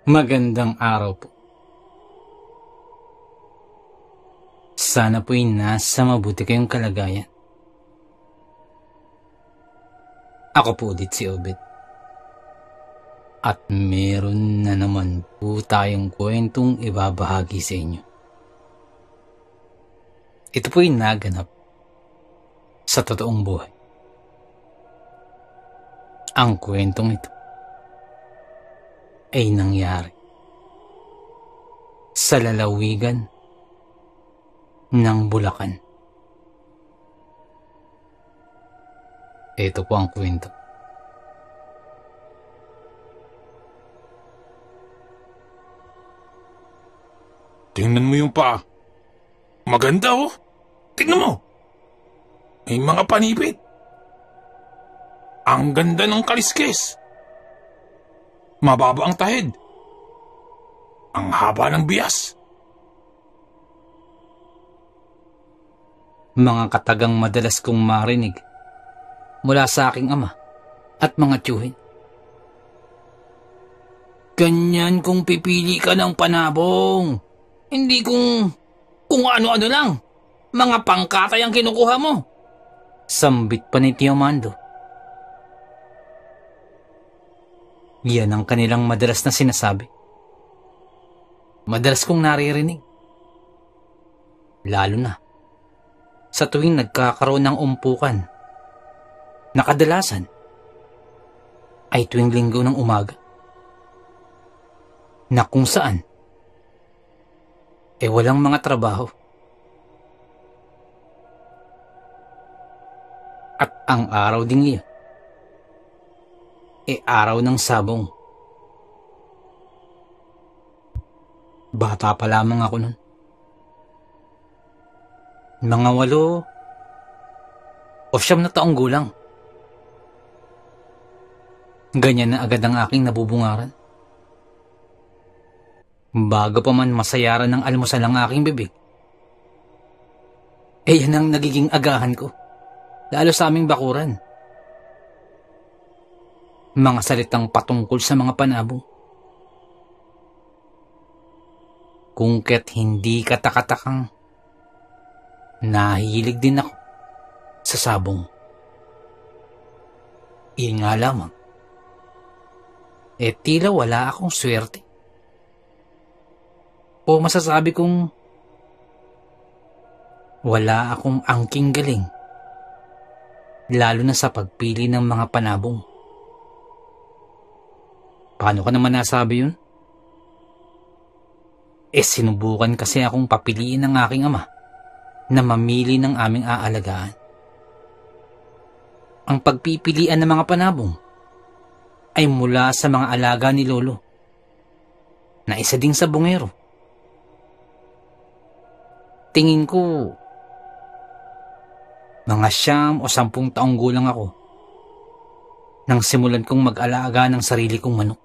Magandang araw po. Sana po'y nasa mabuti kayong kalagayan. Ako po ulit si Obed. At meron na naman po tayong kwentong ibabahagi sa inyo. Ito po'y naganap sa totoong buhay. Ang kwentong ito ay nangyari sa lalawigan ng Bulacan. Ito po ang kwento. Tingnan mo yung paa. Maganda oh. Tingnan mo. May mga panipit. Ang ganda ng kaliskis. Mababa ang tahid. Ang haba ng bias. Mga katagang madalas kong marinig mula sa aking ama at mga tiyuhin. Ganyan kung pipili ka ng panabong. Hindi kung ano-ano lang. Mga pangkatay ang kinukuha mo. Sambit pa ni Tio Mando. Yan ang kanilang madalas na sinasabi. Madalas kong naririnig. Lalo na sa tuwing nagkakaroon ng umpukan na kadalasan ay tuwing linggo ng umaga na kung saan walang mga trabaho. At ang araw ding iyon araw ng sabong. Bata pa lamang ako nun. Mga 8 o 9 na taong gulang. Ganyan na agad ang aking nabubungaran. Bago pa man masayaran ng almusal ang aking bibig, yan ang nagiging agahan ko, lalo sa aming bakuran. Mga salitang patungkol sa mga panabong. Kung kaya't hindi katakatakang nahilig din ako sa sabong. Iyon nga lamang, tila wala akong swerte. O masasabi kong wala akong angking galing, lalo na sa pagpili ng mga panabong. Paano ka naman nasabi yun? Sinubukan kasi akong papiliin ng aking ama na mamili ng aming aalagaan. Ang pagpipilian ng mga panabong ay mula sa mga alaga ni Lolo na isa ding sabongero. Tingin ko, mga 9 o 10 taong gulang ako nang simulan kong mag-alaga ng sarili kong manok.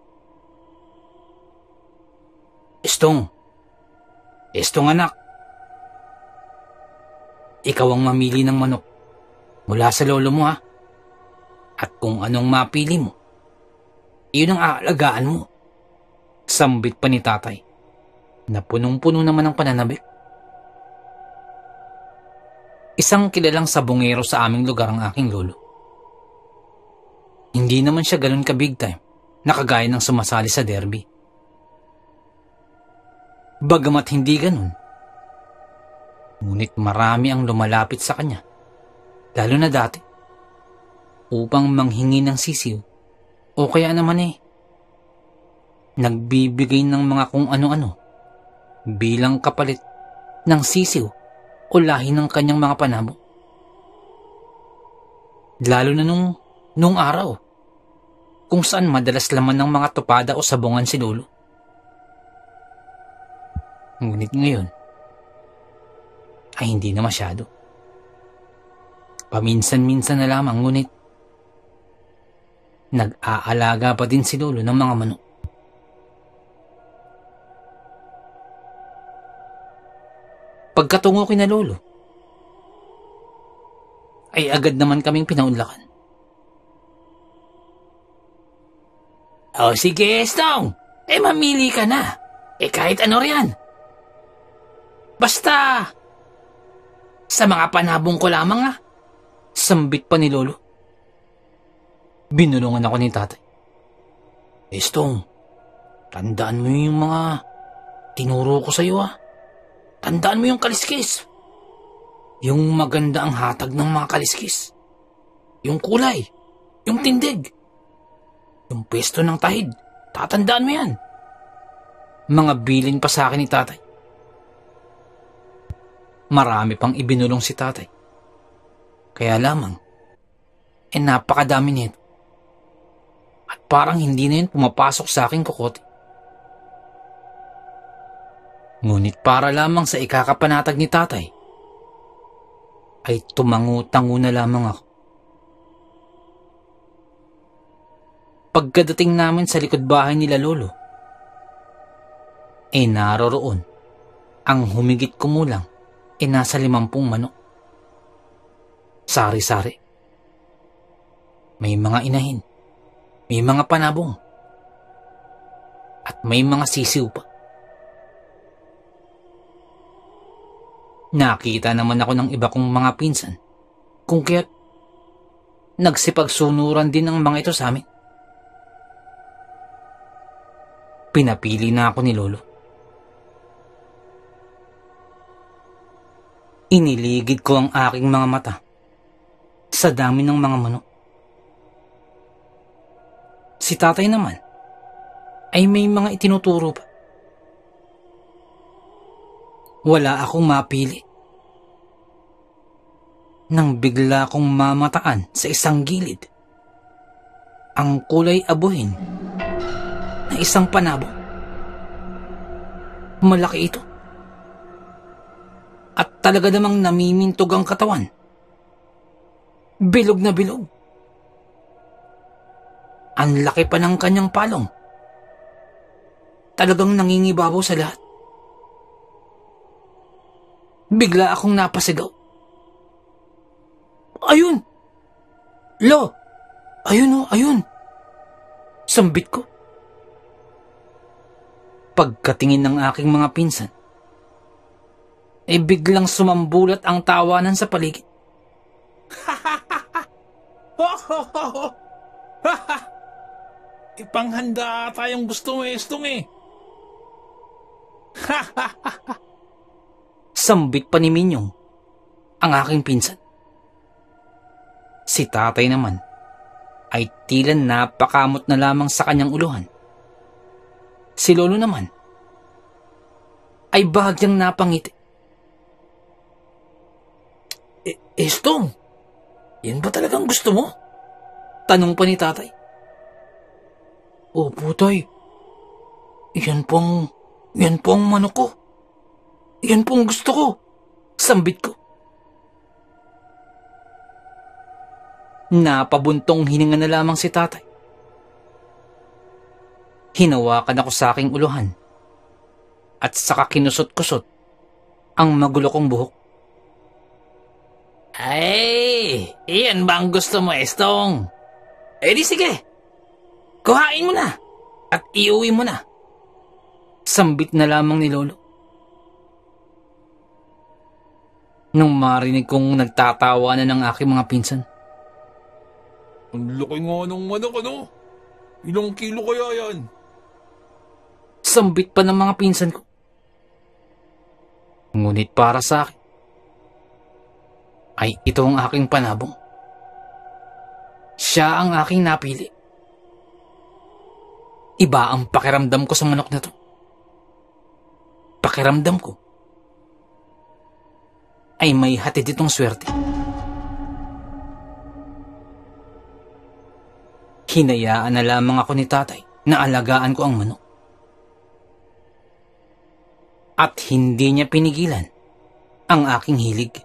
Estong anak, ikaw ang mamili ng manok mula sa lolo mo ha. At kung anong mapili mo, iyon ang aalagaan mo. Sambit pa ni tatay na punong-puno naman ng pananabik. Isang kilalang sabongero sa aming lugar ang aking lolo. Hindi naman siya ganun ka big time na kagaya ng sumasali sa derby. Bagamat hindi ganun, ngunit marami ang lumalapit sa kanya, lalo na dati, upang manghingi ng sisiw o kaya naman nagbibigay ng mga kung ano-ano bilang kapalit ng sisiw o lahi ng kanyang mga panabong. Lalo na nung araw, kung saan madalas laman ng mga tupada o sabungan si lolo. Ngunit ngayon, ay hindi na masyado. Paminsan-minsan na lamang, ngunit nag-aalaga pa din si lolo ng mga manok. Pagkatungo kina lolo, ay agad naman kaming pinaunlakan. O sige, Estong! Mamili ka na. Kahit ano riyan. Basta, sa mga panabong ko lamang Sambit pa ni Lolo. Binulungan ako ni tatay. Estong, tandaan mo yung mga tinuro ko sa'yo Tandaan mo yung kaliskis. Yung maganda ang hatag ng mga kaliskis. Yung kulay. Yung tindig. Yung pwesto ng tahid. Tatandaan mo yan. Mga bilin pa sa akin ni tatay. Marami pang ibinulong si tatay. Kaya lamang, napakadami nito. At parang hindi na yun pumapasok sa aking kokote. Ngunit para lamang sa ikakapanatag ni tatay, ay tumangu-tangu na lamang ako. Pagkadating namin sa likod bahay nila Lolo, naroroon ang humigit kumulang nasa 50 manok. Sari-sari. May mga inahin, may mga panabong, at may mga sisiw pa. Nakita naman ako ng iba kong mga pinsan, kung kaya't nagsipagsunuran din ang mga ito sa amin. Pinapili na ako ni Lolo. Iniligid ko ang aking mga mata sa dami ng mga manok. Si tatay naman ay may mga itinuturo pa. Wala akong mapili. Nang bigla kong mamataan sa isang gilid ang kulay abuhin na isang panabo. Malaki ito. At talaga namang namimintog ang katawan. Bilog na bilog. Ang laki pa ng kanyang palong. Talagang nangingibabaw sa lahat. Bigla akong napasigaw. Ayun! Lo! Ayun ayun! Sambit ko. Pagkatingin ng aking mga pinsan, biglang sumambulat ang tawanan sa paligid. Ipanghanda tayong gusto mo, Estong Sambit pa ni Minyong ang aking pinsan. Si tatay naman ay tila napakamot na lamang sa kanyang uluhan. Si Lolo naman ay bahagyang napangiti. Estong, yan ba talagang gusto mo? Tanong pa ni tatay. Opo, tay. Yan po ang manok ko. Yan po ang gusto ko. Sambit ko. Napabuntong hininga na lamang si tatay. Hinawakan ako sa aking uluhan at saka kinusot-kusot ang magulo kong buhok. Ay, iyan ba ang gusto mo, Estong? Di sige. Kuhain mo na at iuwi mo na. Sambit na lamang ni Lolo. Nung marinig kong nagtatawanan ng aking mga pinsan. Ang laki nga ng manok, Ilang kilo kaya yan? Sambit pa ng mga pinsan ko. Ngunit para sa akin, ay ito ang aking panabong. Siya ang aking napili. Iba ang pakiramdam ko sa manok na to. Pakiramdam ko ay may hatid itong swerte. Hinayaan na lamang ako ni tatay na alagaan ko ang manok. At hindi niya pinigilan ang aking hilig.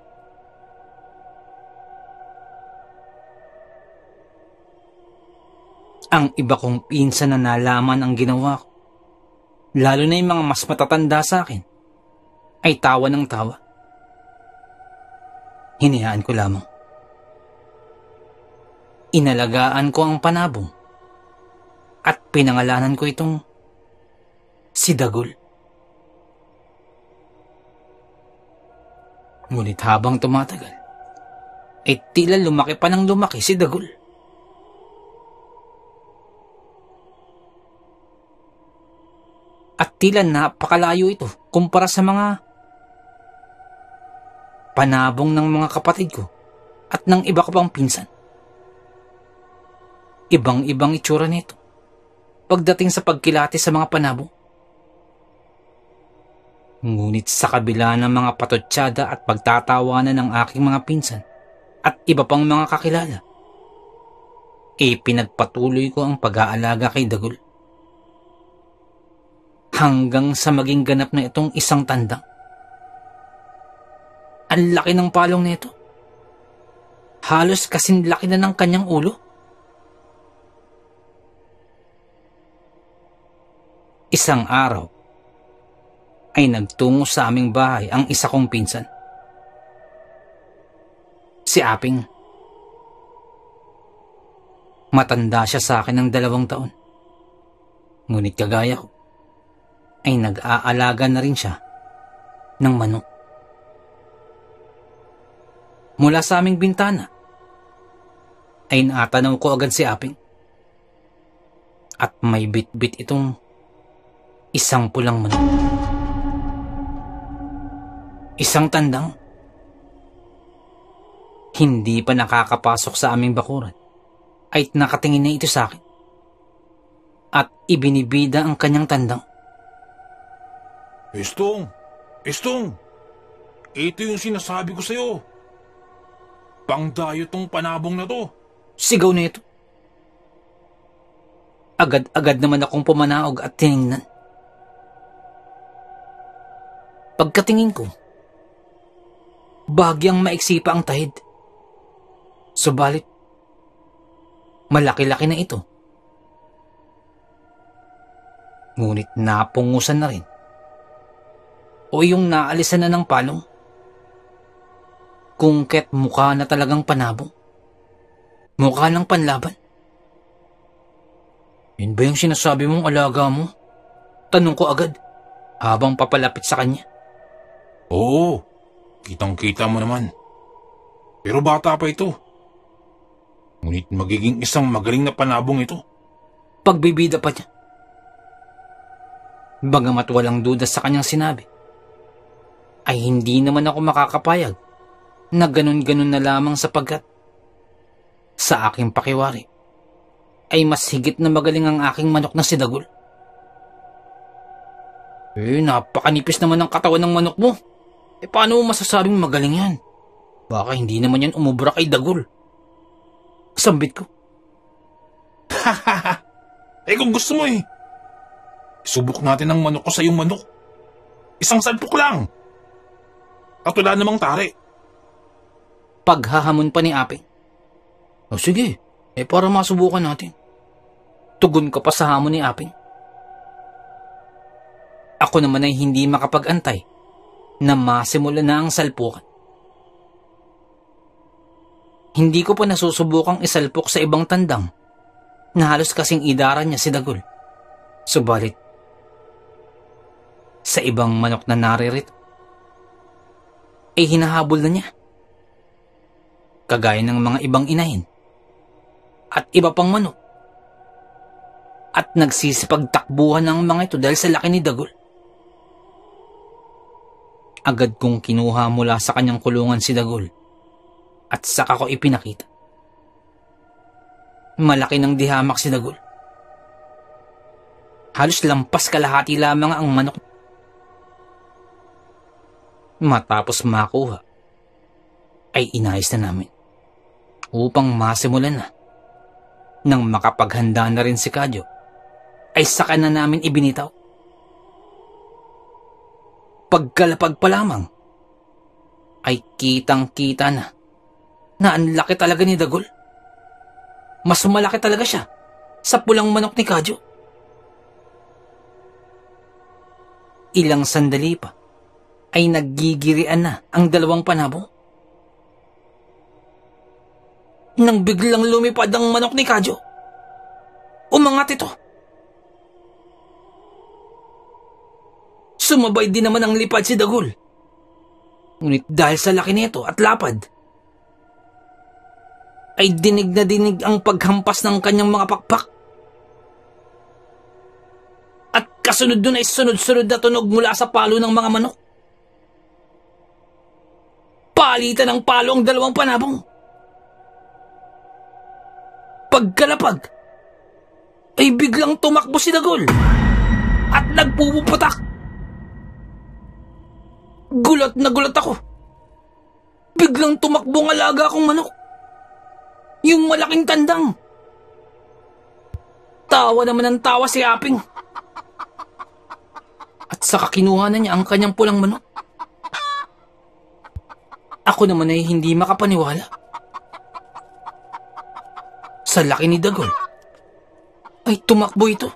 Ang iba kong pinsan na nalaman ang ginawa ko, lalo na yung mga mas matatanda sa akin, ay tawa ng tawa. Hinayaan ko lamang. Inalagaan ko ang panabong at pinangalanan ko itong si Dagul. Ngunit habang tumatagal, ay tila lumaki pa ng lumaki si Dagul. At tila napakalayo ito kumpara sa mga panabong ng mga kapatid ko at ng iba ko pang pinsan. Ibang-ibang itsura nito pagdating sa pagkilati sa mga panabong. Ngunit sa kabila ng mga patotsyada at pagtatawanan ng aking mga pinsan at iba pang mga kakilala, pinagpatuloy ko ang pag-aalaga kay Dagul. Hanggang sa maging ganap na itong isang tandang. Ang laki ng palong nito. Halos kasing laki na ng kanyang ulo. Isang araw ay nagtungo sa aming bahay ang isa kong pinsan, si Aping. Matanda siya sa akin ng 2 taon. Ngunit kagaya ko, ay nag-aalaga na rin siya ng manok. Mula sa aming bintana, ay naatanaw ko agad si Aping. At may bit-bit itong isang pulang manok. Isang tandang. Hindi pa nakakapasok sa aming bakuran, ay nakatingin na ito sa akin. At ibinibida ang kanyang tandang. Estong! Estong! Ito yung sinasabi ko sa'yo. Pangdayo tong panabong na to. Sigaw na ito. Agad-agad naman akong pumanaog at tiningnan. Pagkatingin ko, bahagyang maiksi pa ang tahid. Subalit, malaki-laki na ito. Ngunit napungusan na rin. O yung naalisan na ng palong. Kungket mukha na talagang panabong. Mukha ng panlaban. Yun ba yung sinasabi mong alaga mo? Tanong ko agad, habang papalapit sa kanya. Oo, kitang-kita mo naman. Pero bata pa ito. Ngunit magiging isang magaling na panabong ito. Pagbibida pa niya. Bagamat walang duda sa kanyang sinabi, ay hindi naman ako makakapayag na ganun-ganun na lamang sapagkat sa aking pakiwari ay mas higit na magaling ang aking manok na si Dagul. Napakanipis naman ang katawan ng manok mo. Paano mo masasabing magaling yan? Baka hindi naman yan umubra kay Dagul. Sambit ko. Kung gusto mo subok natin ang manok ko sa iyong manok. Isang salpok lang. At wala namang tari. Paghahamon pa ni Aping. Sige, para masubukan natin. Tugon ko pa sa hamon ni Aping. Ako naman ay hindi makapag-antay na masimula na ang salpukan. Hindi ko pa nasusubukang isalpok sa ibang tandang na halos kasing idara niya si Dagul. Subalit, sa ibang manok na naririto, ay hinahabol na niya. Kagaya ng mga ibang inahin at iba pang manok. At nagsisipagtakbuhan ng mga ito dahil sa laki ni Dagul. Agad kong kinuha mula sa kanyang kulungan si Dagul at saka ko ipinakita. Malaki ng dihamak si Dagul. Halos lampas kalahati lamang ang manok. Matapos makuha, ay inayos na namin upang masimulan na. Nang makapaghanda na rin si Kadyo, ay saka na namin ibinitaw. Pagkalapag pa lamang, ay kitang-kita na ang laki talaga ni Dagul. Mas malaki talaga siya sa pulang manok ni Kadyo. Ilang sandali pa, ay naggigirian na ang dalawang panabong. Nang biglang lumipad ang manok ni Kadyo, umangat ito. Sumabay din naman ang lipad si Dagol. Ngunit dahil sa laki nito at lapad, ay dinig na dinig ang paghampas ng kanyang mga pakpak. At kasunod doon ay sunod-sunod na tunog mula sa palo ng mga manok. Palitan ng palo ang dalawang panabong. Pagkalapag, ay biglang tumakbo si Dagol at nagpupuputak. Gulat na gulat ako. Biglang tumakbo ang alaga kong manok. Yung malaking tandang. Tawa naman ang tawa si Aping. At saka kinuha na niya ang kanyang pulang manok. Ako naman ay hindi makapaniwala. Sa laki ni Dagol, ay tumakbo ito.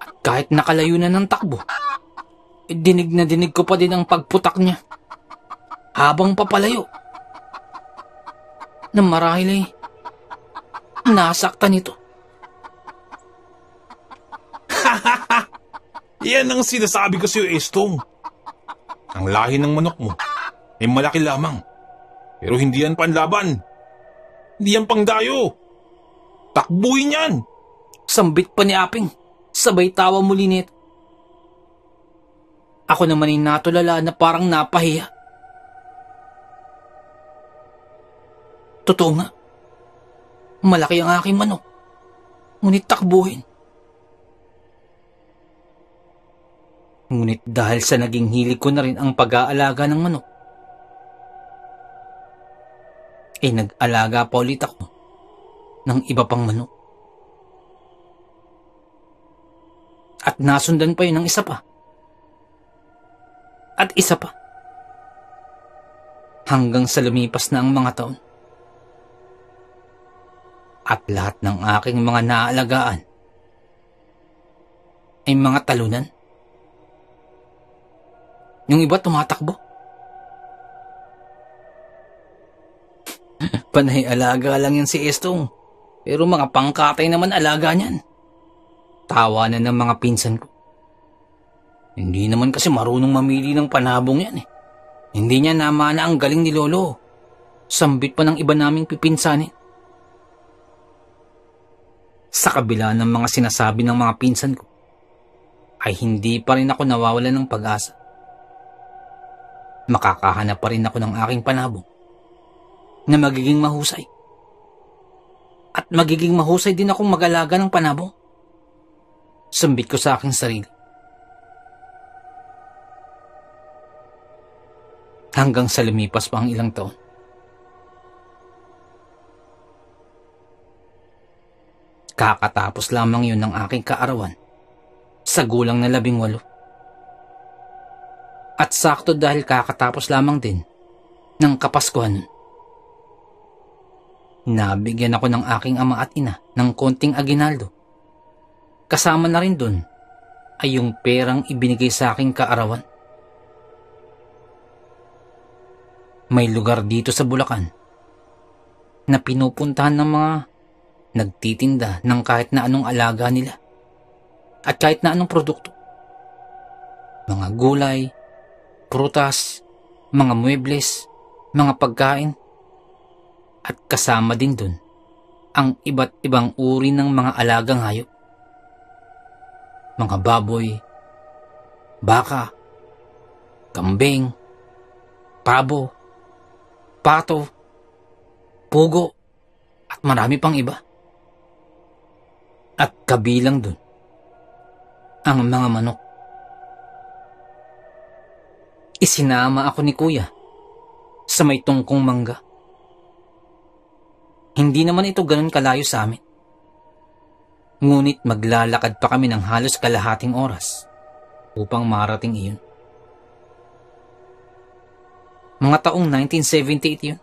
At kahit nakalayo na ng takbo, dinig na dinig ko pa din ang pagputak niya. Habang papalayo, na marahil ay nasaktan ito. Yan ang sinasabi ko sa'yo, Estong. Ang lahi ng manok mo ay malaki lamang. Pero hindi yan panlaban. Hindi yan pangdayo. Takbuhin yan. Sambit pa ni Aping, sabay tawa muli nito. Ako naman ay natulala na parang napahiya. Totoo nga, malaki ang aking manok, ngunit takbuhin. Ngunit dahil sa naging hilig ko na rin ang pag-aalaga ng manok, ay nag-alaga pa ulit ako ng iba pang manok. At nasundan pa yun ng isa pa. At isa pa. Hanggang sa lumipas na ang mga taon. At lahat ng aking mga naalagaan ay mga talunan. Yung iba tumatakbo. Panay alaga lang yan si Estong. Pero mga pangkatay naman alaga niyan. Tawanan ng mga pinsan ko. Hindi naman kasi marunong mamili ng panabong yan eh. Hindi niya namana ang galing ni Lolo. Sambit pa ng iba naming pipinsanin. Sa kabila ng mga sinasabi ng mga pinsan ko, ay hindi pa rin ako nawawalan ng pag-asa. Makakahanap pa rin ako ng aking panabong na magiging mahusay. At magiging mahusay din akong mag-alaga ng panabong. Sambit ko sa aking sarili. Hanggang sa lumipas pa ang ilang taon. Kakatapos lamang yun ng aking kaarawan sa gulang na 18. At sakto dahil kakatapos lamang din ng Kapaskuhan nun. Nabigyan ako ng aking ama at ina ng konting aginaldo. Kasama na rin dun ay yung perang ibinigay sa aking kaarawan. May lugar dito sa Bulacan na pinupuntahan ng mga nagtitinda ng kahit na anong alaga nila at kahit na anong produkto. Mga gulay, prutas, mga muebles, mga pagkain, at kasama din dun ang iba't ibang uri ng mga alagang hayop. Mga baboy, baka, kambing, pabo, pato, pugo, at marami pang iba. At kabilang dun ang mga manok. Isinama ako ni Kuya sa may tungkong mangga. Hindi naman ito ganun kalayo sa amin. Ngunit maglalakad pa kami ng halos kalahating oras upang marating iyon. Mga taong 1978 yun.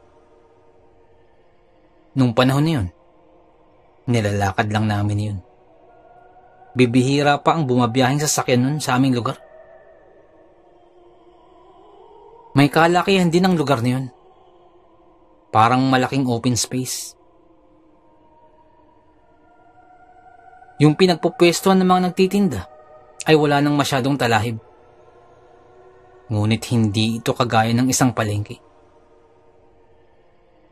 Nung panahon na yun, nilalakad lang namin yun. Bibihira pa ang bumabiyahing sasakyan nun sa aming lugar. May kalakihan din ang lugar na yun. Parang malaking open space. Yung pinagpupwestuhan ng mga nagtitinda ay wala nang masyadong talahib. Ngunit hindi ito kagaya ng isang palengke.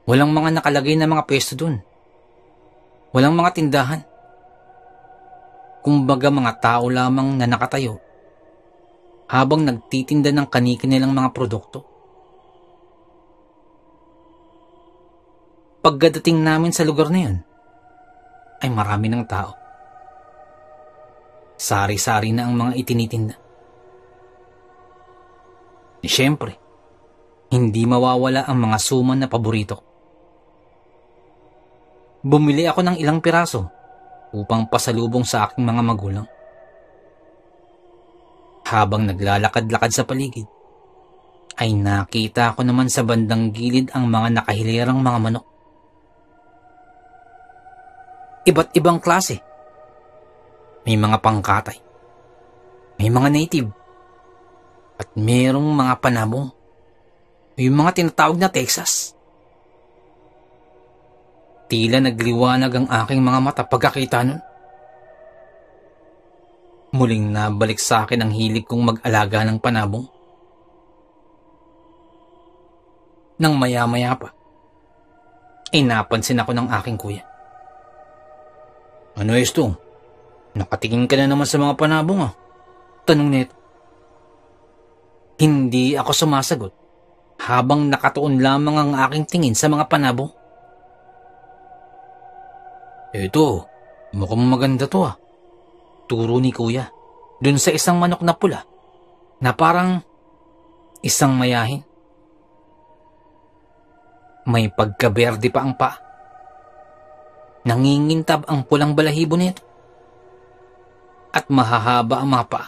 Walang mga nakalagay na mga pwesto dun. Walang mga tindahan. Kumbaga mga tao lamang na nakatayo habang nagtitinda ng kani-kanilang mga produkto. Pagdating namin sa lugar na yun, ay marami ng tao. Sari-sari na ang mga itinitinda. E syempre, hindi mawawala ang mga suman na paborito ko. Bumili ako ng ilang piraso upang pasalubong sa aking mga magulang. Habang naglalakad-lakad sa paligid, ay nakita ko naman sa bandang gilid ang mga nakahilirang mga manok. Iba't ibang klase. May mga pangkatay. May mga native. At mayroong mga panabong. Yung mga tinatawag na Texas. Tila nagliwanag ang aking mga mata pagkakita nun. Muling nabalik sa akin ang hilig kong mag-alaga ng panabong. Nang maya-maya pa, ay napansin ako ng aking kuya. "Ano esto? Nakatingin ka na naman sa mga panabong ah." Tanong nito. Hindi ako sumasagot habang nakatuon lamang ang aking tingin sa mga panabong. "Eto, mukhang maganda to ah." Turo ni kuya dun sa isang manok na pula na parang isang mayahin. May pagkaberde pa ang paa. Nangingintab ang pulang balahibo nito. At mahahaba ang mga paa.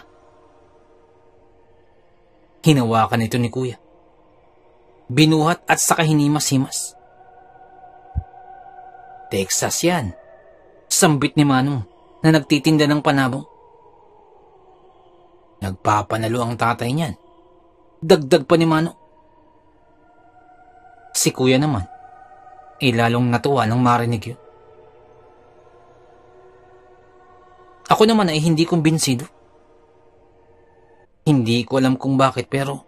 Hinawakan ito ni kuya. Binuhat at saka hinimas-himas. "Texas yan," sambit ni Manong na nagtitinda ng panabong. "Nagpapanalo ang tatay niyan." Dagdag pa ni Manong. Si kuya naman ay lalong natuwa nang marinig yun. Ako naman ay hindi kumbinsido. Hindi ko alam kung bakit pero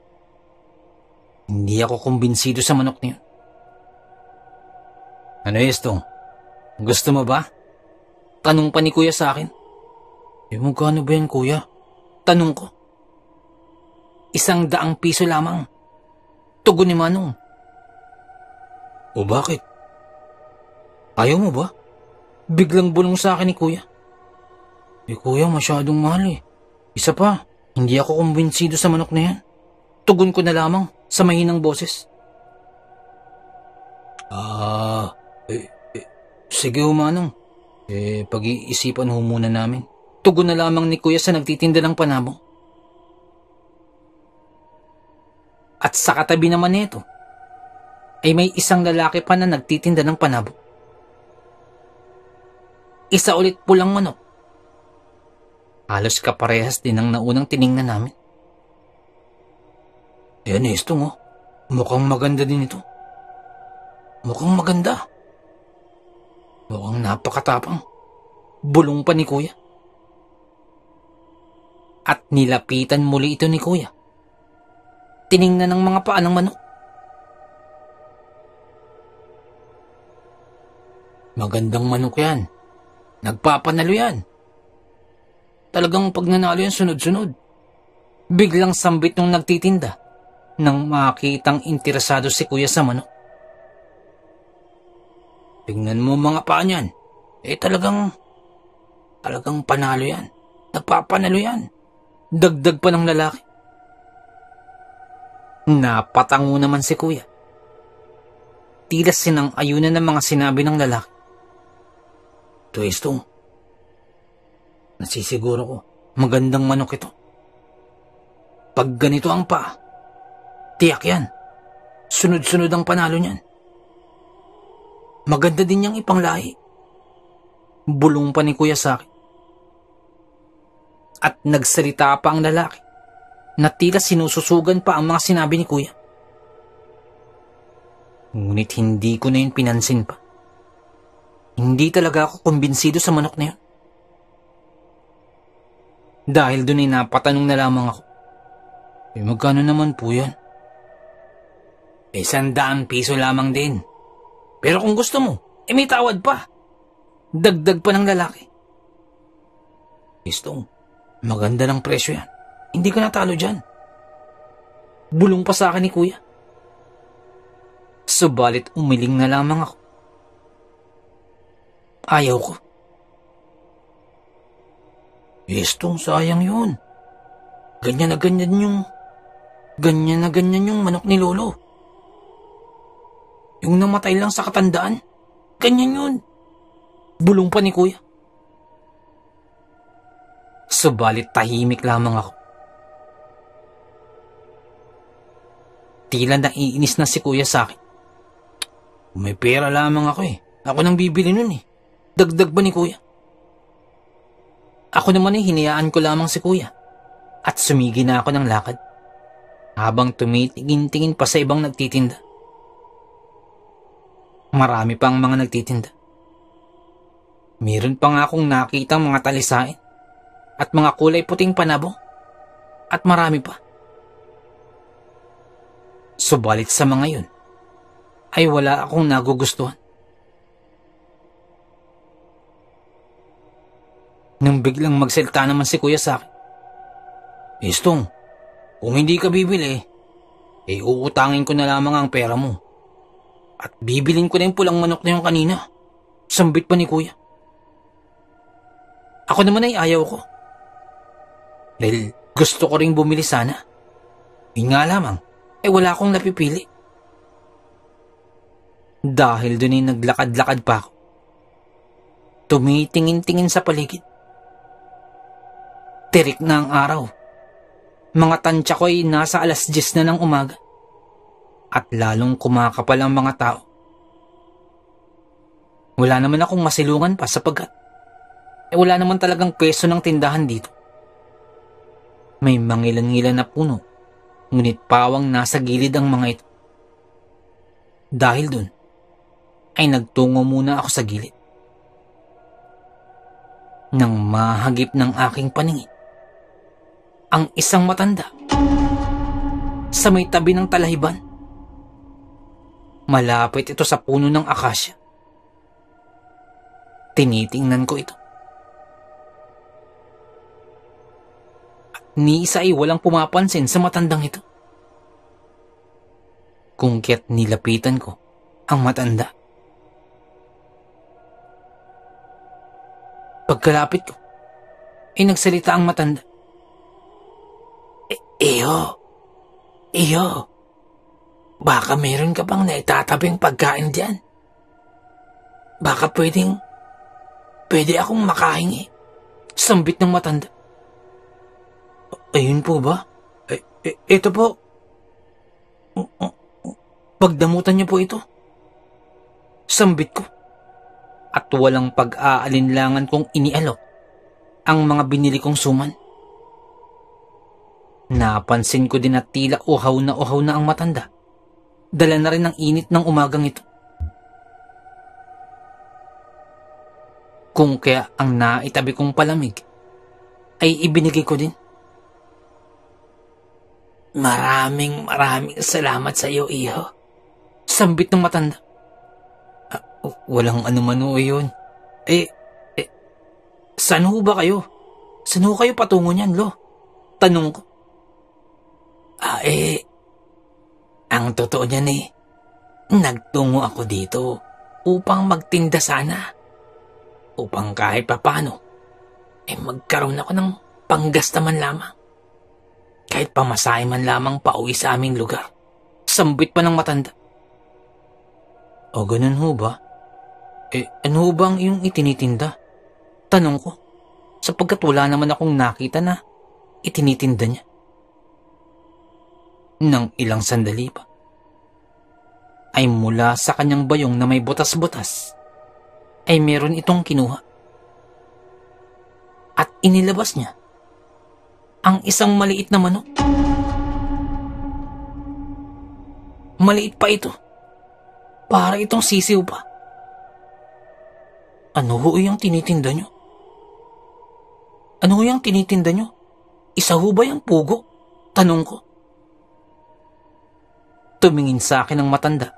hindi ako kumbinsido sa manok niyo. "Ano esto? Gusto mo ba?" Tanong pa ni kuya sa akin. Magkano ba yan kuya?" Tanong ko. "100 piso lamang." Tugon ni Manong. "O bakit? Ayaw mo ba?" Biglang bulong sa akin ni kuya. Kuya, masyadong mahal eh. Isa pa, hindi ako kumbinsido sa manok na yan." Tugon ko na lamang sa mahinang boses. Sige ho Manong. Pag-iisipan ho muna namin." Tugon na lamang ni kuya sa nagtitinda ng panabong. At sa katabi naman nito, ay may isang lalaki pa na nagtitinda ng panabong. Isa ulit pulang manok. Halos kaparehas din ang naunang tiningnan namin. "Ayan esto mukhang maganda din ito." "Mukhang maganda. Mukhang napakatapang." Bulong pa ni kuya. At nilapitan muli ito ni kuya. Tiningnan ng mga paa ng manok. "Magandang manok yan. Nagpapanalo yan. Talagang pag nanalo yan sunod-sunod." Biglang sambit nung nagtitinda nang makitang interesado si kuya sa manok. "Tingnan mo mga paa niyan. Talagang panalo yan. Nagpapanalo yan." Dagdag pa ng lalaki. Napatango naman si kuya. Tila sinang-ayunan ng mga sinabi ng lalaki. "Esto, nasisiguro ko magandang manok ito. Pag ganito ang paa, tiyak yan. Sunod-sunod ang panalo niyan. Maganda din niyang ipanglahi." Bulong pa ni kuya sa akin. At nagsalita pa ang lalaki na tila sinususugan pa ang mga sinabi ni kuya. Ngunit hindi ko na yun pinansin pa. Hindi talaga ako kumbinsido sa manok na yun. Dahil doon ay napatanong na lamang ako. Magkano naman po yan? 100 piso lamang din. Pero kung gusto mo, may tawad pa. Dagdag pa ng lalaki. Istong, maganda ng presyo yan. Hindi ka natalo dyan. Bulong pa sa akin ni kuya. Subalit umiling na lamang ako. Ayaw ko. Istong, sayang yun. Ganyan na ganyan yung manok ni Lolo. Yung namatay lang sa katandaan, ganyan yun. Bulong pa ni kuya. Subalit tahimik lamang ako. Tila naiinis na si kuya sa akin. May pera lamang ako eh. Ako nang bibili nun eh. Dagdag ba ni kuya? Ako naman ay hinayaan ko lamang si kuya. At sumigi na ako ng lakad. Habang tumitingin-tingin pa sa ibang nagtitinda. Marami pa ang mga nagtitinda. Meron pa nga akong nakitang mga talisain at mga kulay puting panabong at marami pa. Subalit sa mga yun, ay wala akong nagugustuhan. Nang biglang magsalita naman si kuya sa akin. Istong, kung hindi ka bibili, uutangin ko na lamang ang pera mo. At bibilin ko na yung pulang manok na yung kanina. Sambit pa ni kuya. Ako naman ay ayaw ko. Dahil gusto ko ring bumili sana. Yun nga lamang, wala akong napipili. Dahil dun ay naglakad-lakad pa ako. Tumitingin-tingin sa paligid. Tirik na ang araw. Mga tansya ko ay nasa 10:00 na ng umaga. At lalong kumakapal ang mga tao. Wala naman akong masilungan pa sapagkat wala naman talagang peso ng tindahan dito. May mangilan-ngilan na puno, ngunit pawang nasa gilid ang mga ito. Dahil dun, ay nagtungo muna ako sa gilid. Nang mahagip ng aking paningin, ang isang matanda sa may tabi ng talahiban. Malapit ito sa puno ng akasya. Tinitingnan ko ito. At ni isa ay walang pumapansin sa matandang ito. Kung kaya't nilapitan ko ang matanda. Pagkalapit ko, ay nagsalita ang matanda. Iyo, baka meron ka bang naitatabing pagkain diyan? Baka pwede akong makahingi. Sambit ng matanda. Ayun po ba? Ito po. Pagdamutan niyo po ito. Sambit ko. At walang pag-aalinlangan kong inialok ang mga binili kong suman. Napansin ko din at tila uhaw na ang matanda. Dala na rin ang init ng umagang ito. Kung kaya ang naitabi kong palamig ay ibinigay ko din. Maraming salamat sa iyo, iho. Sambit ng matanda. Walang anuman o yun. Saan ho ba kayo? Saan ho kayo patungo niyan, lo? Tanong ko. Ang totoo niyan nagtungo ako dito upang magtinda sana. Upang kahit papano, magkaroon ako ng panggasta man lamang. Kahit pamasahe man lamang pauwi sa aming lugar. Sambit pa ng matanda. O ganun ho ba? Ano ho ba ang iyong itinitinda? Tanong ko, sapagkat wala naman akong nakita na itinitinda niya. Nang ilang sandali pa, ay mula sa kanyang bayong na may butas-butas, ay meron itong kinuha. At inilabas niya ang isang maliit na manok. Maliit pa ito. Para itong sisiw pa. Ano ho yung tinitinda nyo? Ano ho yung tinitinda nyo? Isa ho ba yung pugo? Tanong ko. Tumingin sa akin ang matanda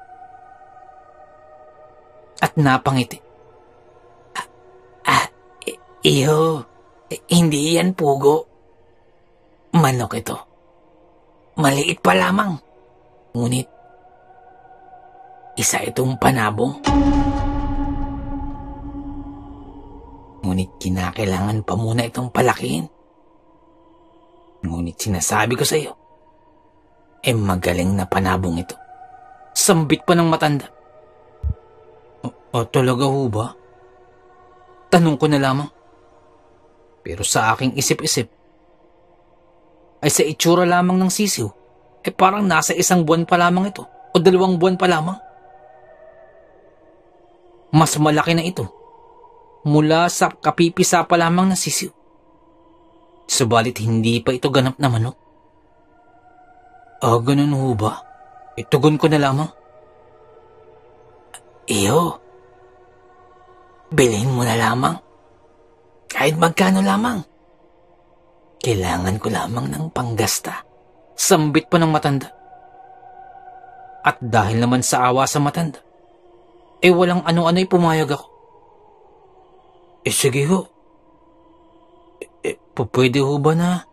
at napangiti. Iyo, hindi yan pugo. Manok ito. Maliit pa lamang. Ngunit, isa itong panabong. Ngunit kinakailangan pa muna itong palakihin. Ngunit sinasabi ko sa iyo, magaling na panabong ito. Sambit pa ng matanda. Talaga ho ba? Tanong ko na lamang. Pero sa aking isip-isip, ay sa itsura lamang ng sisiw, parang nasa 1 buwan pa lamang ito o 2 buwan pa lamang. Mas malaki na ito mula sa kapipisa pa lamang ng sisiw. Subalit hindi pa ito ganap na manok. Ganun ho ba? Tugon ko na lamang. Iyo, bilhin mo na lamang. Kahit magkano lamang. Kailangan ko lamang ng panggasta. Sambit pa ng matanda. At dahil naman sa awa sa matanda, walang ano-ano'y pumayag ako. Sige ho. Pwede ho ba na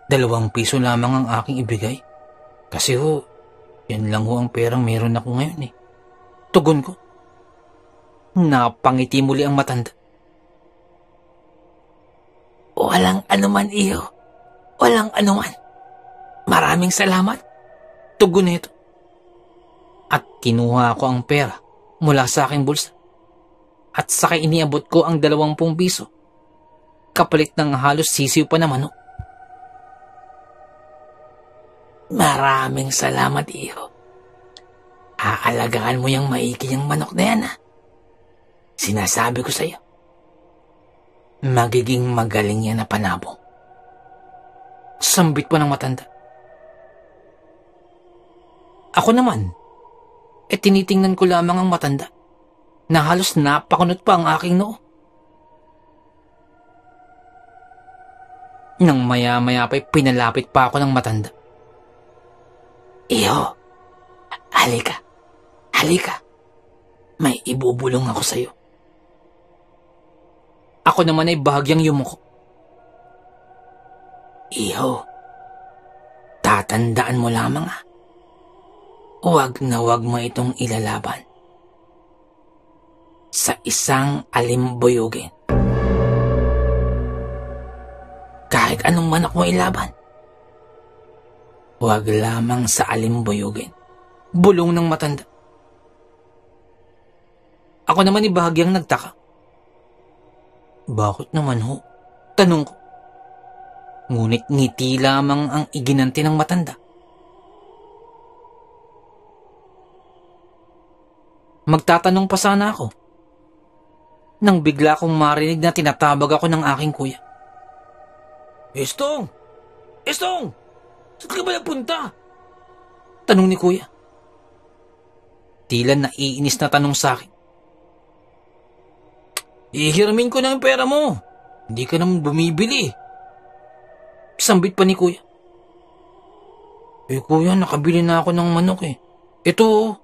2 piso lamang ang aking ibigay? Kasi ho, yan lang ho ang perang meron ako ngayon Tugon ko. Napangiti muli ang matanda. Walang anuman, iyo. Walang anuman. Maraming salamat. Tugon nito. At kinuha ko ang pera mula sa aking bulsa. At saka iniabot ko ang 20 piso. Kapalit ng halos sisiw pa na manok. Maraming salamat, iyo. Aalagaan mo yung maigi yung manok na yan, ha? Sinasabi ko sa'yo. Magiging magaling yan na panabong. Sambit pa ng matanda. Ako naman, tinitingnan ko lamang ang matanda na halos napakunot pa ang aking noo. Nang maya-maya pa'y pinalapit pa ako ng matanda. Iyo, halika. Halika. May ibubulong ako sa'yo. Ako naman ay bahagyang yumuko. Iho, tatandaan mo lamang, ha. Huwag na huwag mo itong ilalaban sa isang alimbuyugin. Kahit anong manok mo ilaban, huwag lamang sa alimbuyugin. Bulong ng matanda. Ako naman ay bahagyang nagtaka. Bakit naman ho? Tanong ko. Ngunit ngiti lamang ang iginanti ng matanda. Magtatanong pa sana ako nang bigla kong marinig na tinatabag ako ng aking kuya. Estong! Estong! Saan ka ba napunta? Tanong ni kuya. Tila naiinis na tanong sa akin. Ihiramin ko na yung pera mo. Hindi ka naman bumibili. Sambit pa ni kuya. Kuya, nakabili na ako ng manok Ito,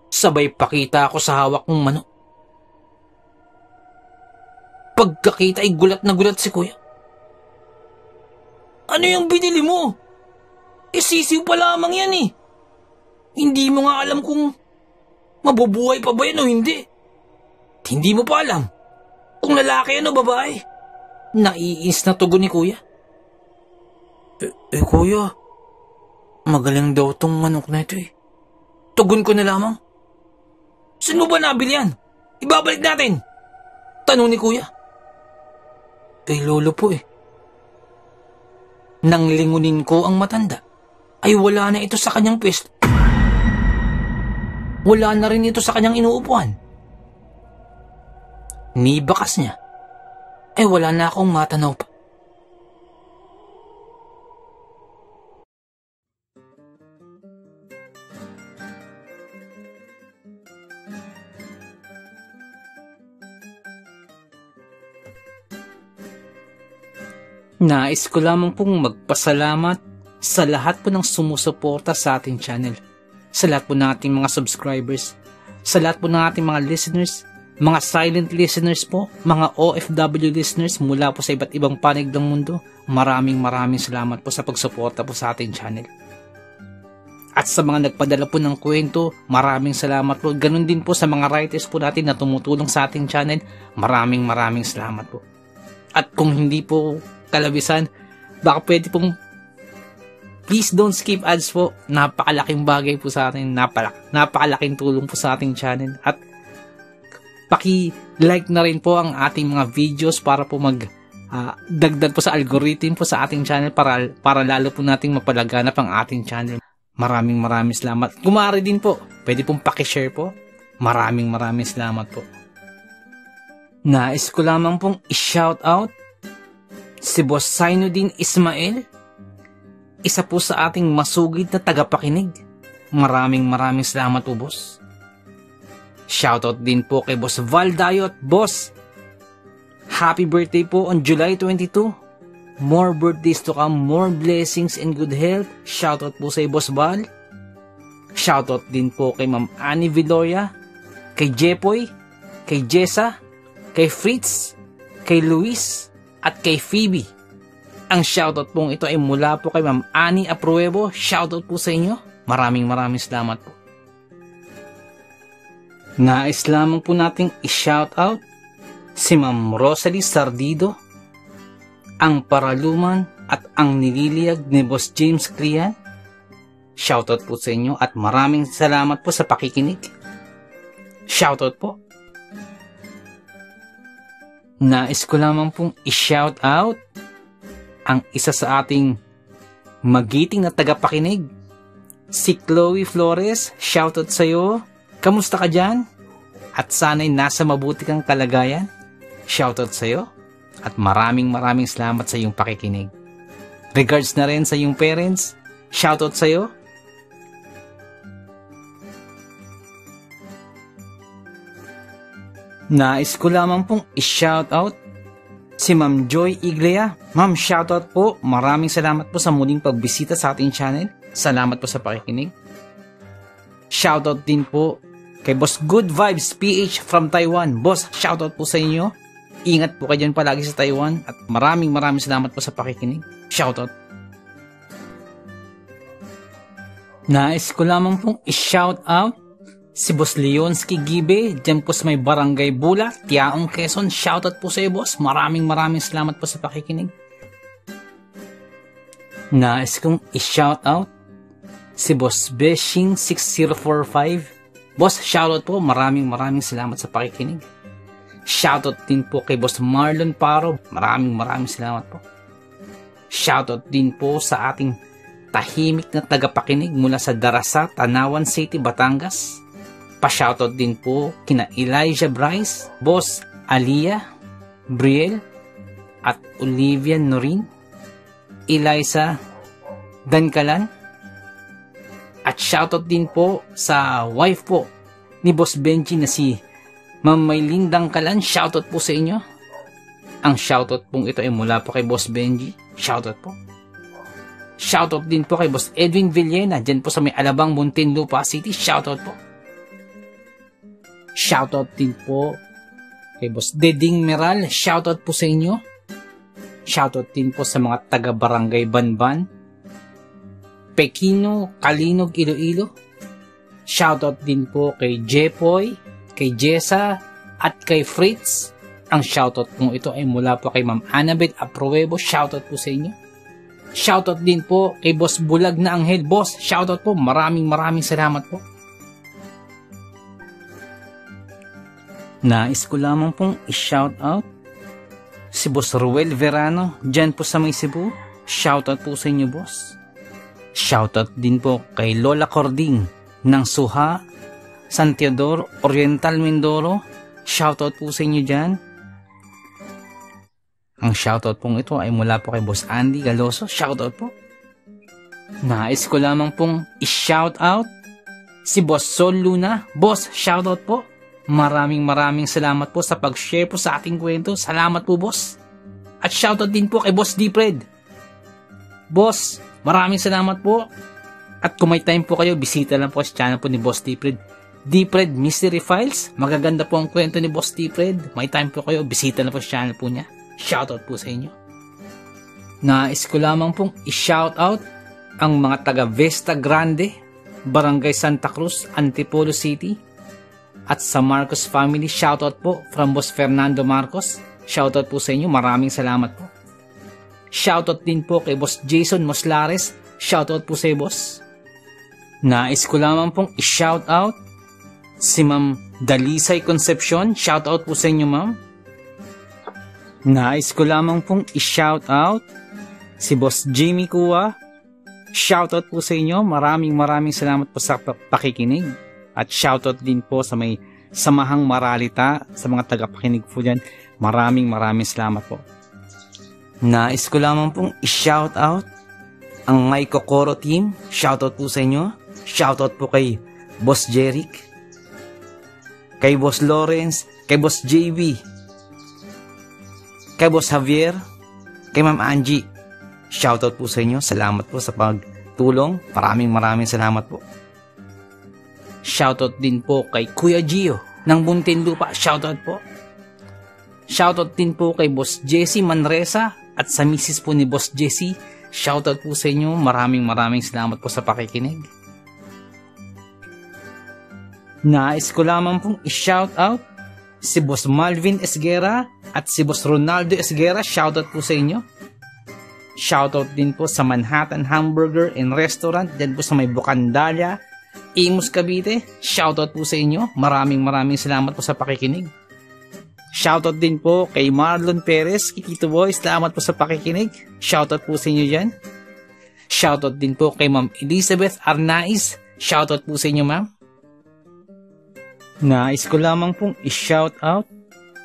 sabay pakita ako sa hawak kong manok. Pagkakita ay gulat na gulat si kuya. Ano yung binili mo? Sisiw pa lamang yan Hindi mo nga alam kung mabubuhay pa ba yan o hindi. Hindi mo pa alam kung lalaki yan o babae. Naiinis na tugon ni kuya. Kuya, magaling daw tong manok na ito Tugon ko na lamang. Saan mo ba nabili yan? Ibabalik natin. Tanong ni kuya. Lolo po Nang lingunin ko ang matanda, ay wala na ito sa kanyang pwesto. Wala na rin ito sa kanyang inuupuan. Ni bakas niya, wala na akong matanaw pa. Nais ko lamang pong magpasalamat sa lahat po ng sumusuporta sa ating channel, sa lahat po ng ating mga subscribers, sa lahat po ng ating mga listeners, mga silent listeners po, mga OFW listeners mula po sa iba't ibang panig ng mundo. Maraming salamat po sa pagsuporta po sa ating channel. At sa mga nagpadala po ng kwento, maraming salamat po. Ganun din po sa mga writers po natin na tumutulong sa ating channel. Maraming salamat po. At kung hindi po kalabisan, baka pwede pong please don't skip ads po. Napakalaking bagay po sa atin. Napakalaking tulong po sa ating channel. At paki-like na rin po ang ating mga videos para po dagdag po sa algorithm po sa ating channel para lalo po nating mapalaganap ang ating channel. Maraming salamat. Kumari din po, pwede pong paki-share po. Maraming salamat po. Nais ko lamang pong i-shout out si Boss Zainuddin Ismail, isa po sa ating masugid na tagapakinig. Maraming salamat po, boss. Shoutout din po kay Boss Val Dayot. Boss, happy birthday po on July 22. More birthdays to come, more blessings and good health. Shoutout po sa Boss Val. Shoutout din po kay Ma'am Annie Villoria, kay Jepoy, kay Jessa, kay Fritz, kay Luis, at kay Phoebe. Ang shoutout pong ito ay mula po kay Ma'am Annie Apruebo. Shoutout po sa inyo. Maraming salamat po. Nais lamang po nating i-shoutout si Ma'am Rosalie Sardido, ang paraluman at ang nililiyag ni Boss James Clian. Shoutout po sa inyo at maraming salamat po sa pakikinig. Shoutout po. Nais ko lamang pong i-shoutout ang isa sa ating magiting na tagapakinig, si Chloe Flores. Shoutout sa iyo. Kamusta ka dyan? At sana'y nasa mabuti kang kalagayan. Shoutout sa iyo. At maraming salamat sa iyong pakikinig. Regards na rin sa iyong parents. Shoutout sa iyo. Nais ko lamang pong i-shoutout si Ma'am Joy Iglea. Ma'am, shoutout po. Maraming salamat po sa muling pagbisita sa ating channel. Salamat po sa pakikinig. Shoutout din po kay Boss Good Vibes PH from Taiwan. Boss, shoutout po sa inyo. Ingat po kayo dyan palagi sa Taiwan. At maraming salamat po sa pakikinig. Shoutout. Nais ko lamang pong i-shoutout si Boss Leonsky Gibe, dyan po sa may Barangay Bula, Tiaong, Quezon. Shoutout po sa iyo, boss. Maraming salamat po sa pakikinig. Nais kong i-shoutout si Boss Beshing 6045. Boss, shoutout po. Maraming salamat sa pakikinig. Shoutout din po kay Boss Marlon Paro. Maraming salamat po. Shoutout din po sa ating tahimik na tagapakinig mula sa Darasa, Tanawan City, Batangas. Pa-shoutout din po kina Elijah Bryce, Boss Alia, Briel, at Olivia Norin, Eliza Dankalan. At shoutout din po sa wife po ni Boss Benji na si Ma'am Maylin Dankalan. Shoutout po sa inyo. Ang shoutout pong ito ay mula po kay Boss Benji. Shoutout po. Shoutout din po kay Boss Edwin Villena, dyan po sa may Alabang, Muntinlupa City. Shoutout po. Shoutout din po kay Boss Deding Meral. Shoutout po sa inyo. Shoutout din po sa mga taga-barangay Banban, Pekino, Kalinog, Iloilo. Shoutout din po kay Jepoy, kay Jessa, at kay Fritz. Ang shoutout po ito ay mula po kay Ma'am Annabeth Apruebo. Shoutout po sa inyo. Shoutout din po kay Boss Bulag na Anghel. Boss, shoutout po. Maraming salamat po. Nais ko lamang pong i-shoutout si Boss Ruel Verano, dyan po sa may Cebu. Shoutout po sa inyo, boss. Shoutout din po kay Lola Cording ng Suha, San Teodoro, Oriental, Mindoro. Shoutout po sa inyo dyan. Ang shoutout pong ito ay mula po kay Boss Andy Galoso. Shoutout po. Nais ko lamang pong i-shoutout si Boss Sol Luna. Boss, shoutout po. Maraming salamat po sa pag-share po sa ating kwento. Salamat po, boss. At shoutout din po kay Boss Dipred. Boss, maraming salamat po. At kung may time po kayo, bisita lang po sa channel po ni Boss Dipred. Dipred Mystery Files. Magaganda po ang kwento ni Boss Dipred. May time po kayo, bisita lang po sa channel po niya. Shoutout po sa inyo. Nais ko lamang pong i-shoutout ang mga taga Vesta Grande, Barangay Santa Cruz, Antipolo City. At sa Marcos family, shoutout po from Boss Fernando Marcos. Shoutout po sa inyo, maraming salamat po. Shoutout din po kay Boss Jason Moslares. Shoutout po sa iyo, boss. Nais ko lamang pong i-shoutout si Ma'am Dalisay Concepcion. Shoutout po sa inyo, ma'am. Nais ko lamang pong i-shoutout si Boss Jimmy Kua. Shoutout po sa inyo. Maraming salamat po sa pakikinig. At shoutout din po sa may Samahang Maralita, sa mga tagapakinig po dyan. Maraming salamat po. Nais ko lamang pong i-shoutout ang My Kokoro team. Shoutout po sa inyo. Shoutout po kay Boss Jeric, kay Boss Lawrence, kay Boss JB, kay Boss Javier, kay Ma'am Angie. Shoutout po sa inyo. Salamat po sa pagtulong. Maraming salamat po. Shoutout din po kay Kuya Gio ng Muntinlupa. Shoutout po. Shoutout din po kay Boss Jesse Manresa at sa misis po ni Boss Jesse. Shoutout po sa inyo. Maraming salamat po sa pakikinig. Nais ko lamang pong i-shoutout si Boss Malvin Esguera at si Boss Ronaldo Esguera. Shoutout po sa inyo. Shoutout din po sa Manhattan Hamburger and Restaurant, dyan po sa may Bucandalia, Imus, Cavite. Shoutout po sa inyo. Maraming salamat po sa pakikinig. Shoutout din po kay Marlon Perez, Kikito Boy. Salamat po sa pakikinig. Shoutout po sa inyo dyan. Shoutout din po kay Ma'am Elizabeth Arnaiz. Shoutout po sa inyo, ma'am. Nais ko lamang pong i-shoutout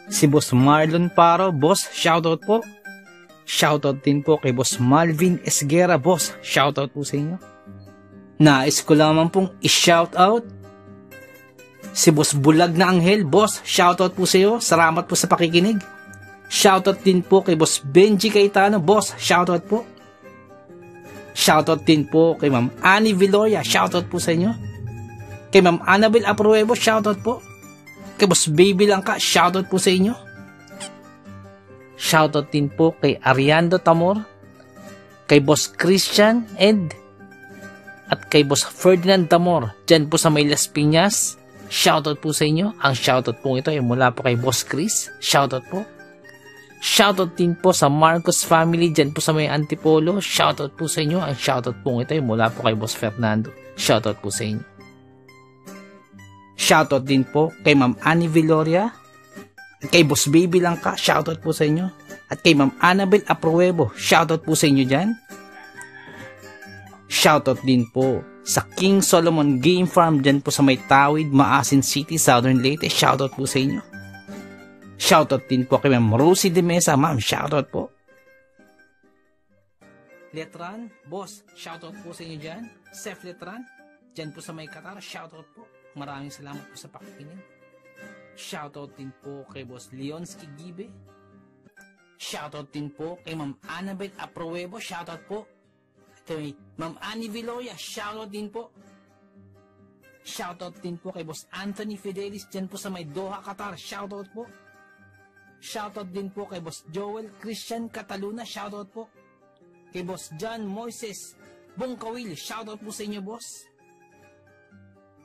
si Boss Marlon Paro. Boss, shoutout po. Shoutout din po kay Boss Malvin Esguera. Boss, shoutout po sa inyo. Nais ko lamang pong i-shoutout si Boss Bulag na Anghel. Boss, shoutout po sa iyo. Salamat po sa pakikinig. Shoutout din po kay Boss Benji Cayetano. Boss, shoutout po. Shoutout din po kay Ma'am Annie Viloria. Shoutout po sa inyo. Kay Ma'am Annabel Apruebo, shoutout po. Kay Boss Baby Langka, shoutout po sa inyo. Shoutout din po kay Ariando Tamor, kay Boss Christian Ed, at kay Boss Ferdinand Tamor, dyan po sa may Las Piñas. Shoutout po sa inyo. Ang shoutout po ito ay mula po kay Boss Chris. Shoutout po. Shoutout din po sa Marcos family, dyan po sa may Antipolo. Shoutout po sa inyo. Ang shoutout po ito ay mula po kay Boss Fernando. Shoutout po sa inyo. Shoutout din po kay Ma'am Annie Viloria, at kay Boss Baby Langka. Shoutout po sa inyo. At kay Ma'am Annabel Apruebo. Shoutout po sa inyo dyan. Shoutout din po sa King Solomon Game Farm, dyan po sa may Tawid, Maasin City, Southern Leyte. Shoutout po sa inyo. Shoutout din po kay Ma'am Rosie de Mesa. Ma'am, shoutout po. Letran, boss, shoutout po sa inyo dyan. Sef Letran, dyan po sa may Qatar. Shoutout po. Maraming salamat po sa pakikinig. Shoutout din po kay Boss Leonsky Gibe. Shoutout din po kay Ma'am Annabel Apruebo. Shoutout po. Kay Ma'am Annie Viloria. Shoutout din po. Shoutout din po kay Boss Anthony Fidelis, dyan po sa may Doha, Qatar. Shoutout po. Shoutout din po kay Boss Joel Christian Cataluna. Shoutout po. Kay Boss John Moises Bungkawil. Shoutout po sa inyo, boss.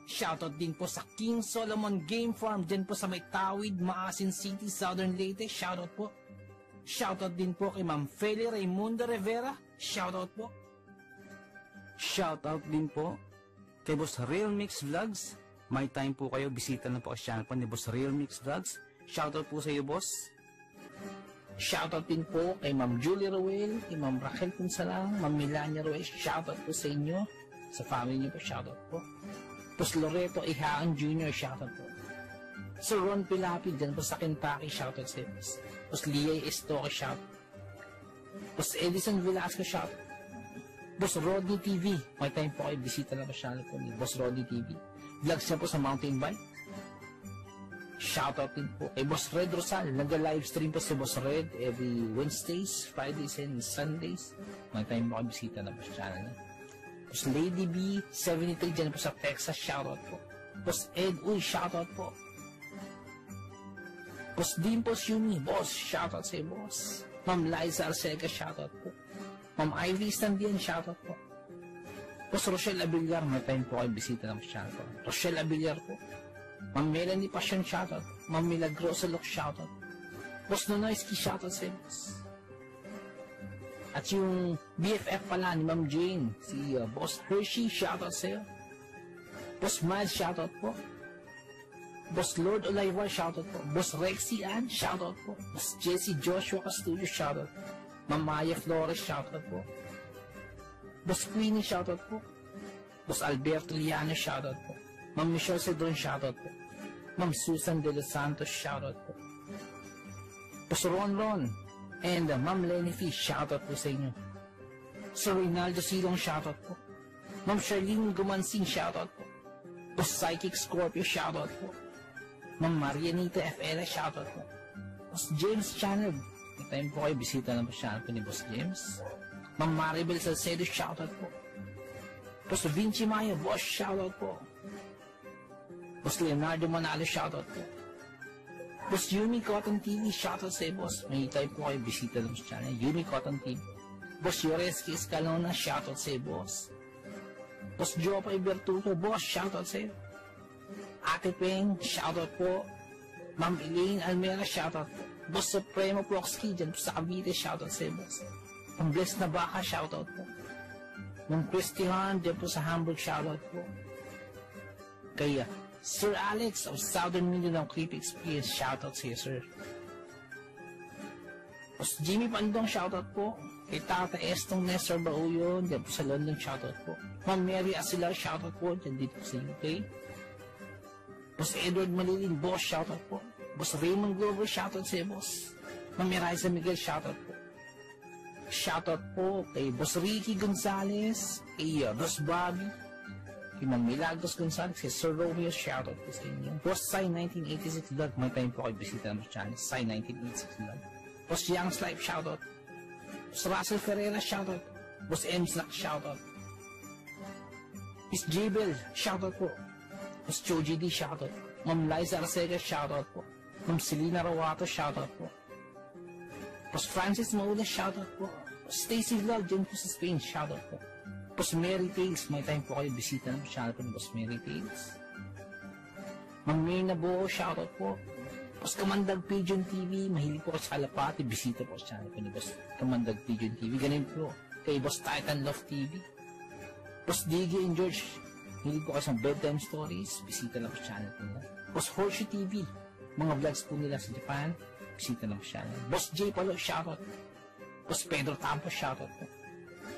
Shoutout din po sa King Solomon Game Farm, dyan po sa may Tawid, Maasin City, Southern Leyte. Shoutout po. Shoutout din po kay Ma'am Feli Raimundo Rivera. Shoutout po. Shoutout din po kay Boss Real Mix Vlogs. May time po kayo, bisita na po sa channel po ni Boss Real Mix Vlogs. Shoutout po sa iyo, boss. Shoutout din po kay Ma'am Julie Ruel, kay Ma'am Raquel Punsalang, Ma'am Melania Ruel. Shoutout po sa inyo, sa family niyo po. Shoutout po. Boss Loreto Ihaan Jr. Shoutout po. Sir Ron Pilapi, dyan po sa Kentucky. Shoutout sa iyo, boss. Boss Liay Estoque. Shoutout. Boss Edison Velasco. Shoutout. Boss Rodney TV. May time po kayo, bisita na po channel po ni Boss Rodney TV. Vlogs niya po sa mountain bike. shoutout din po. Kay Boss Red Rosal, nag-livestream po si Boss Red every Wednesdays, Fridays, and Sundays. May time po kayo bisita na po sa channel niya. Boss Lady B, 73 dyan po sa Texas, shoutout po. Boss Ed Uy, shoutout po. Boss Dimpos Yumi, boss, shoutout sa boss. Ma'am Liza Arcega, shoutout po. Ma'am Ivy Standian, shoutout po. Boss Rochelle Abillar, may time po kayo bisita ng channel po. Rochelle Abillar po. Ma'am Melanie Passion, shoutout. Ma'am Milagrosa Lok, shoutout. Boss Nonoyski, shoutout sa boss. At yung BFF pala ni Ma'am Jane, si Boss Hershey, shoutout sa'yo. Boss Miles, shoutout po. Boss Lord Olivar, shoutout po. Boss Rexy Ann, shoutout po. Boss Jesse Joshua Castillo, shoutout. Ma'am Maya Flores, shoutout po. Boss Queenie, shoutout po. Boss Alberto Liano, shoutout po. Ma'am Michelle Cedron, shoutout po. Ma'am Susan De Los Santos, shoutout po. Boss Ron and Ma'am Lenny Fee, shoutout po sa inyo. Sir Reynaldo Silong, shoutout po. Ma'am Charlene Gumansing, shoutout po. Boss Psychic Scorpio, shoutout po. Ma'am Marianita FL, shoutout po. Boss James Channel, may time po kayo bisita na po channel po ni Boss James. Ma'am Maribel Salcedo, shoutout po. Boss Vinci Mayo, boss, shoutout po. Boss Leonardo Manalo, shoutout po. Boss Yumi Cotton TV, shoutout sa boss. May time po kayo bisita ng channel, Yumi Cotton TV. Boss Yoreski Escalona, shoutout sa boss. Boss Jopay Bertuto, boss, shoutout sa iyo. Ate Peng, shoutout po. Ma'am Elaine Almera, shoutout po. Boss Supremo Proxky, dyan po sa Cavite, shoutout sa iyo, boss. Ang Bless na Baka, shoutout po. Ma'am Christian, dyan po sa Hamburg, shoutout po. Kaya, Sir Alex of Southern Mindanao Creepy Experience, shoutout sa iyo, sir. Boss Jimmy Pandong, shoutout po. Kay Tata Estong Nestor Bauyon, dyan po sa London, shoutout po. Ma'am Mary Asilar, shoutout po, dyan dito sa UK. Boss Edward Malilin, boss, shoutout po. Boss Raymond Glover, shoutout sa iyo, boss. Ma'am Eliza Miguel, shoutout po. Shoutout po kay Boss Ricky Gonzalez, kay Boss Bobby, kay Ma'am Milagros Gonzalez, kay Sir Romeo, shoutout po sa inyo. Boss Sai 1986 Vlog, may time po kayo bisita ng channel, Sai 1986 Vlog. Boss Young's Life, shoutout. Boss Russell Ferreira, shoutout. Boss M's Luck, shoutout. Miss Jabel, shoutout po. Boss Choji D, shoutout. Ma'am Liza Arcega, shoutout po. Ma'am Selena Rawato, shoutout po. Boss Francis Maula, shoutout po. Boss Stacy Vlog, dyan po sa Spain, shoutout po. Boss Mary Tales, may time po kayo bisita ng channel po ng Boss Mary Tales. Ma'am Mirna Buo, shoutout po. Boss Kamandag Pigeon TV, mahilig po sa kalapati, bisita po sa channel po ni Boss Kamandag Pigeon TV. Ganun po kay Boss Titan Love TV. Boss Diggy and George, mahilig po sa bedtime stories, bisita lang po sa channel po nila. Boss Horseshoe TV, mga vlogs po nila sa Japan, bisita lang po sa channel. Boss J Palo, shoutout. Boss Pedro Tampo, shoutout po.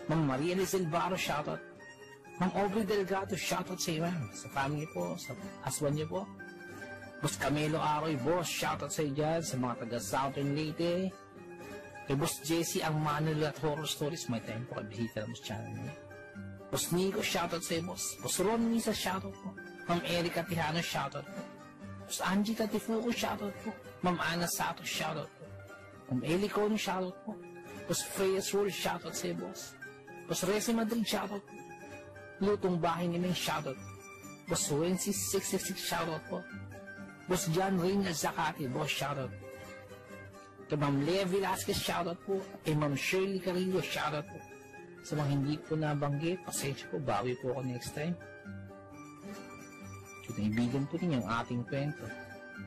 Ma'am Maria Lizel Barro, shoutout. Ma'am Aubrey Delgado, shoutout sa iyo, sa family po, sa husband niyo po. Boss Camilo Aroy, boss, shoutout sa iyo dyan, sa mga taga Southern Leyte. Kay Boss Jesse ang Manuel at Horror Stories, may time po kayo bisita lang sa channel niya. Boss Nico, shoutout sa iyo, boss. Boss Ron Misa, shoutout po. Ma'am Erica Tijano, shoutout po. Boss Angie Tatifuco, shoutout po. Ma'am Ana Sato, shoutout po. Ma'am Eli Cono, shoutout po. Boss Freya Swirl, shoutout sa iyo, boss. Boss Resi Madrid, shoutout po. Lutong Bahay ni Ming, shoutout po. Boss Wency 666, shoutout po. Boss John Reynald Zacati, boss, shoutout. Kay Ma'am Lea Velasquez, shoutout po. Kay Ma'am Shirley Carillo, shoutout po. Sa mga hindi po nabanggit, pasensya po, bawi po ako next time. Kung naibigan po ninyo ang ating kwento,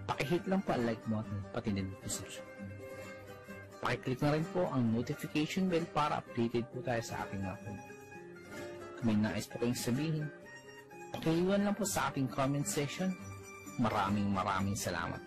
pakihit lang po ang like button, pati din po subscribe. Pakiclick na rin po ang notification bell para updated po tayo sa ating mga kwento. Kung may nais po kayong sabihin, pakiiwan lang po sa ating comment section. Maraming salamat.